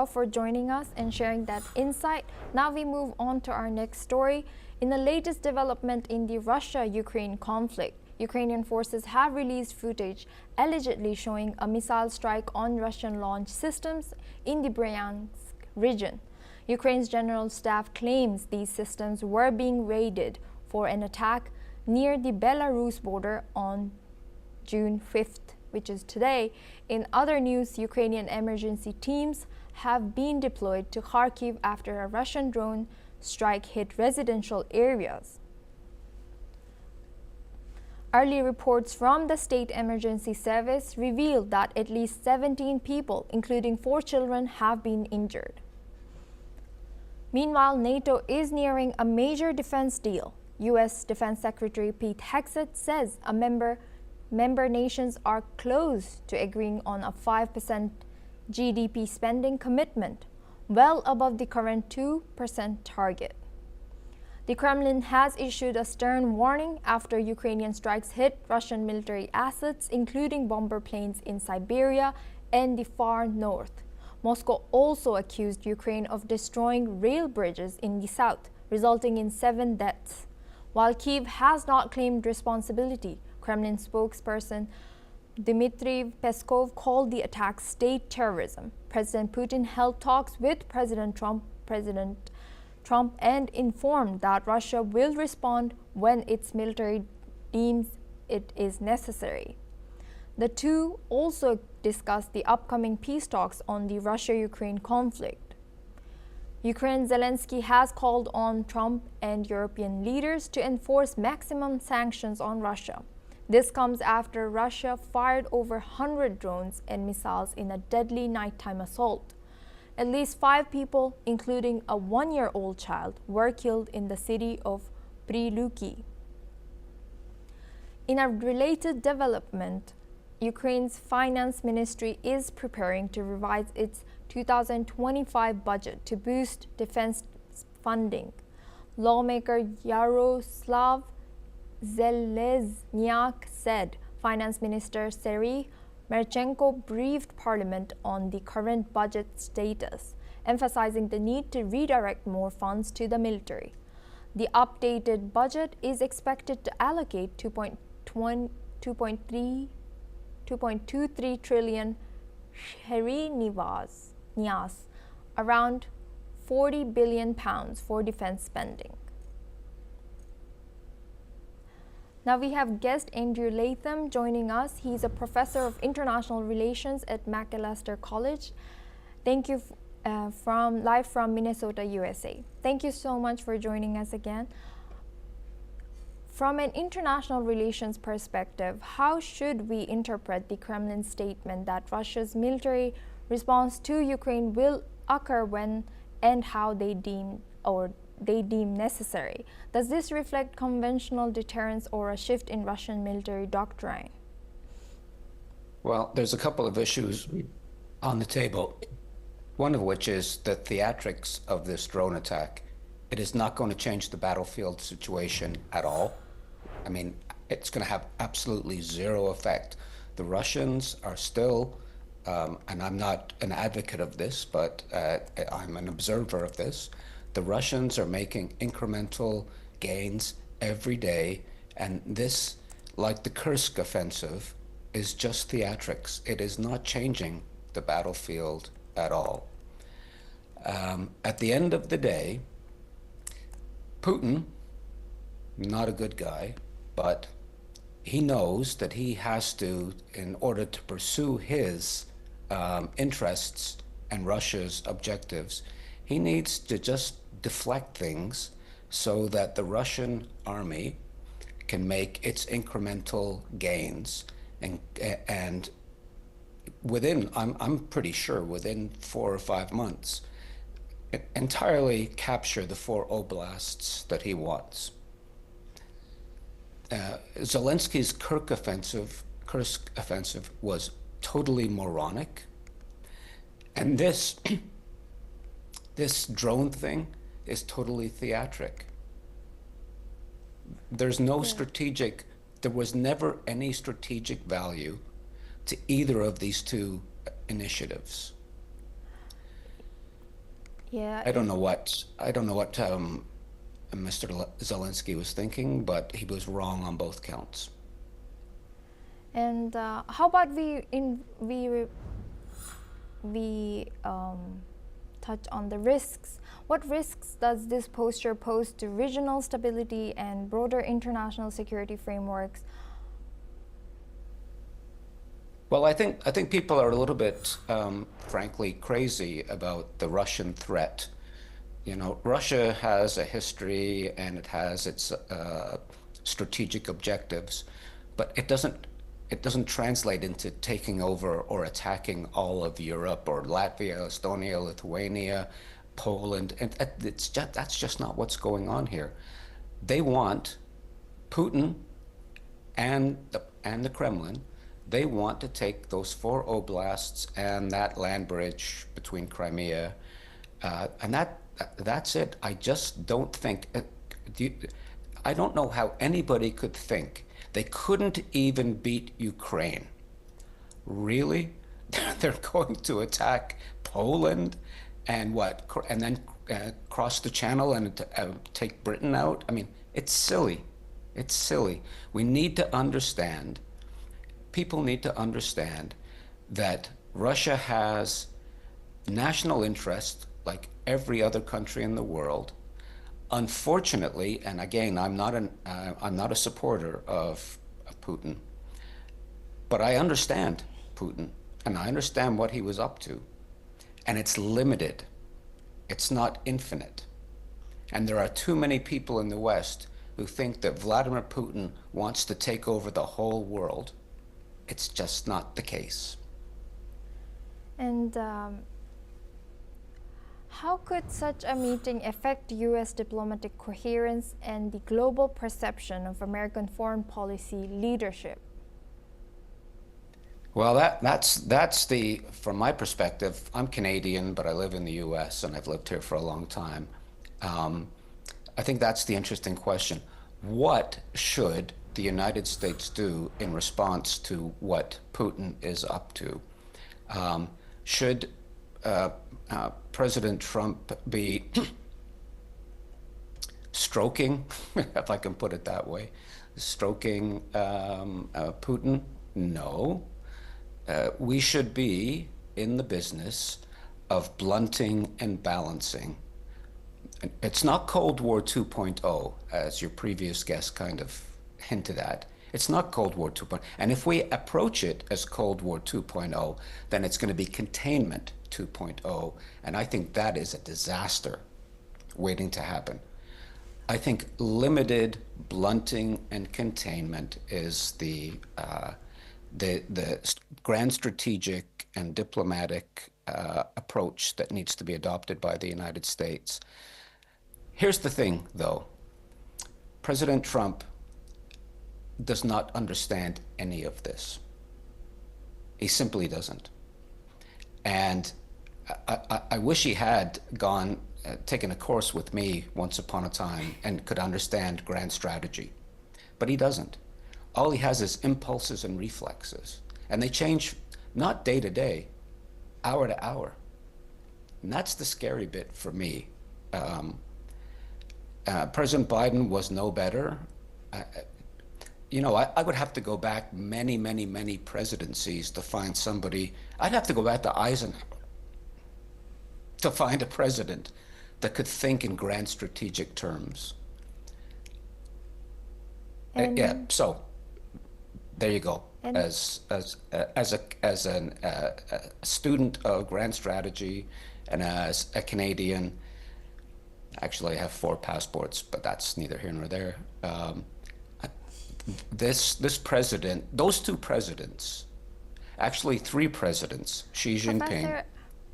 for joining us and sharing that insight. Now we move on to our next story. In the latest development in the Russia-Ukraine conflict, Ukrainian forces have released footage allegedly showing a missile strike on Russian launch systems in the Bryansk region. Ukraine's general staff claims these systems were being raided for an attack near the Belarus border on June 5th, which is today. In other news, Ukrainian emergency teams have been deployed to Kharkiv after a Russian drone strike hit residential areas. Early reports from the State Emergency Service revealed that at least 17 people, including 4 children, have been injured. Meanwhile, NATO is nearing a major defense deal. U.S. Defense Secretary Pete Hegseth says member nations are close to agreeing on a 5% GDP spending commitment, well above the current 2% target. The Kremlin has issued a stern warning after Ukrainian strikes hit Russian military assets, including bomber planes in Siberia and the far north. Moscow also accused Ukraine of destroying rail bridges in the south, resulting in 7 deaths. While Kyiv has not claimed responsibility, Kremlin spokesperson Dmitry Peskov called the attack state terrorism. President Putin held talks with President Trump and informed that Russia will respond when its military deems it is necessary. The two also discussed the upcoming peace talks on the Russia-Ukraine conflict. Ukraine's Zelensky has called on Trump and European leaders to enforce maximum sanctions on Russia. This comes after Russia fired over 100 drones and missiles in a deadly nighttime assault. At least 5 people, including a 1-year-old child, were killed in the city of Pryluki. In a related development, Ukraine's finance ministry is preparing to revise its 2025 budget to boost defense funding. Lawmaker Yaroslav Zelezniak said Finance Minister Serhiy Marchenko briefed Parliament on the current budget status, emphasizing the need to redirect more funds to the military. The updated budget is expected to allocate 2.23 trillion hryvnias, around £40 billion for defense spending. Now we have guest Andrew Latham joining us. He's a professor of international relations at Macalester College. Thank you live from Minnesota, USA. Thank you so much for joining us again. From an international relations perspective, how should we interpret the Kremlin statement that Russia's military response to Ukraine will occur when and how they deem necessary? Does this reflect conventional deterrence or a shift in Russian military doctrine? Well, there's a couple of issues on the table, one of which is the theatrics of this drone attack. It is not going to change the battlefield situation at all. I mean, it's going to have absolutely zero effect. The Russians are still, and I'm not an advocate of this, but I'm an observer of this, the Russians are making incremental gains every day, and this, like the Kursk offensive, is just theatrics. It is not changing the battlefield at all. At the end of the day, Putin, not a good guy, but he knows that he has to, in order to pursue his interests and Russia's objectives, he needs to just deflect things so that the Russian army can make its incremental gains and within, I'm pretty sure within 4 or 5 months, entirely capture the 4 oblasts that he wants. Zelensky's Kursk offensive was totally moronic, and this drone thing is totally theatric. There's no strategic, there was never any strategic value to either of these two initiatives. Yeah, I don't know what Mr. Zelensky was thinking, but he was wrong on both counts. and how about we touch on the risks. What risks does this posture pose to regional stability and broader international security frameworks? Well, I think people are a little bit, frankly, crazy about the Russian threat. You know, Russia has a history and it has its strategic objectives, but it doesn't translate into taking over or attacking all of Europe or Latvia, Estonia, Lithuania, Poland, and that's just not what's going on here. They want Putin and the Kremlin. They want to take those 4 oblasts and that land bridge between Crimea, and that's it. I just don't think. I don't know how anybody could think they couldn't even beat Ukraine. Really? They're going to attack Poland and what? And then cross the channel and take Britain out? I mean, it's silly. It's silly. We need to understand, people need to understand that Russia has national interest like every other country in the world. Unfortunately, and again, I'm not a supporter of Putin, but I understand Putin and I understand what he was up to, and it's limited. It's not infinite. And there are too many people in the West who think that Vladimir Putin wants to take over the whole world. It's just not the case. And how could such a meeting affect U.S. diplomatic coherence and the global perception of American foreign policy leadership? Well, from my perspective, I'm Canadian, but I live in the U.S. and I've lived here for a long time. I think that's the interesting question. What should the United States do in response to what Putin is up to? Should President Trump be stroking, if I can put it that way, stroking Putin? No. We should be in the business of blunting and balancing. It's not Cold War 2.0, as your previous guest kind of hinted at. It's not Cold War 2.0. And if we approach it as Cold War 2.0, then it's going to be containment 2.0. And I think that is a disaster waiting to happen. I think limited blunting and containment is the grand strategic and diplomatic approach that needs to be adopted by the United States. Here's the thing, though. President Trump does not understand any of this. He simply doesn't. And I wish he had taken a course with me once upon a time and could understand grand strategy. But he doesn't. All he has is impulses and reflexes. And they change not day to day, hour to hour. And that's the scary bit for me. President Biden was no better. I would have to go back many, many, many presidencies to find somebody. I'd have to go back to Eisenhower to find a president that could think in grand strategic terms. Yeah, so there you go. As a student of grand strategy and as a Canadian, actually I have 4 passports, but that's neither here nor there. This president, those 2 presidents, actually 3 presidents, Xi Jinping.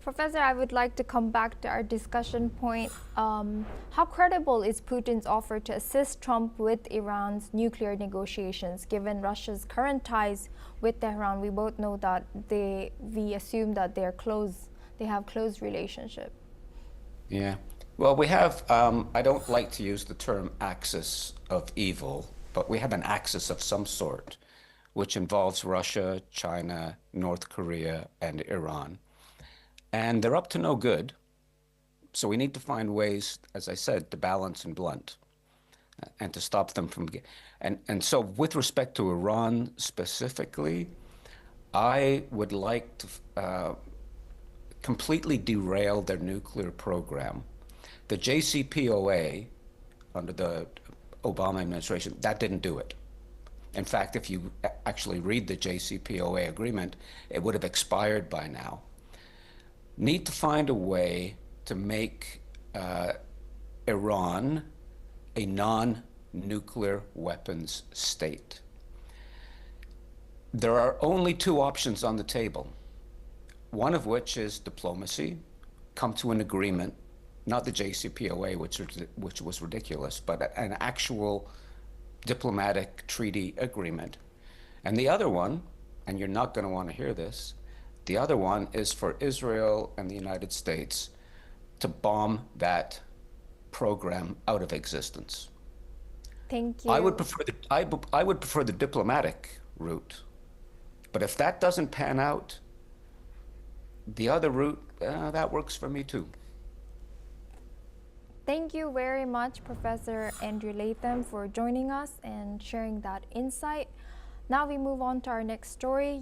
Professor, I would like to come back to our discussion point. How credible is Putin's offer to assist Trump with Iran's nuclear negotiations, given Russia's current ties with Tehran? We both know that we assume that they have close relationship. Yeah. Well, we have, I don't like to use the term axis of evil, but we have an axis of some sort, which involves Russia, China, North Korea, and Iran. And they're up to no good. So we need to find ways, as I said, to balance and blunt, and to stop them from. And so, with respect to Iran specifically, I would like to completely derail their nuclear program. The JCPOA, under the Obama administration, that didn't do it. In fact, if you actually read the JCPOA agreement, it would have expired by now. Need to find a way to make Iran a non-nuclear weapons state. There are only two options on the table, one of which is diplomacy, come to an agreement, not the JCPOA, which was ridiculous, but an actual diplomatic treaty agreement. And the other one, and you're not going to want to hear this, the other one is for Israel and the United States to bomb that program out of existence. Thank you. I would prefer the diplomatic route, but if that doesn't pan out, the other route, that works for me too. Thank you very much, Professor Andrew Latham, for joining us and sharing that insight. Now we move on to our next story.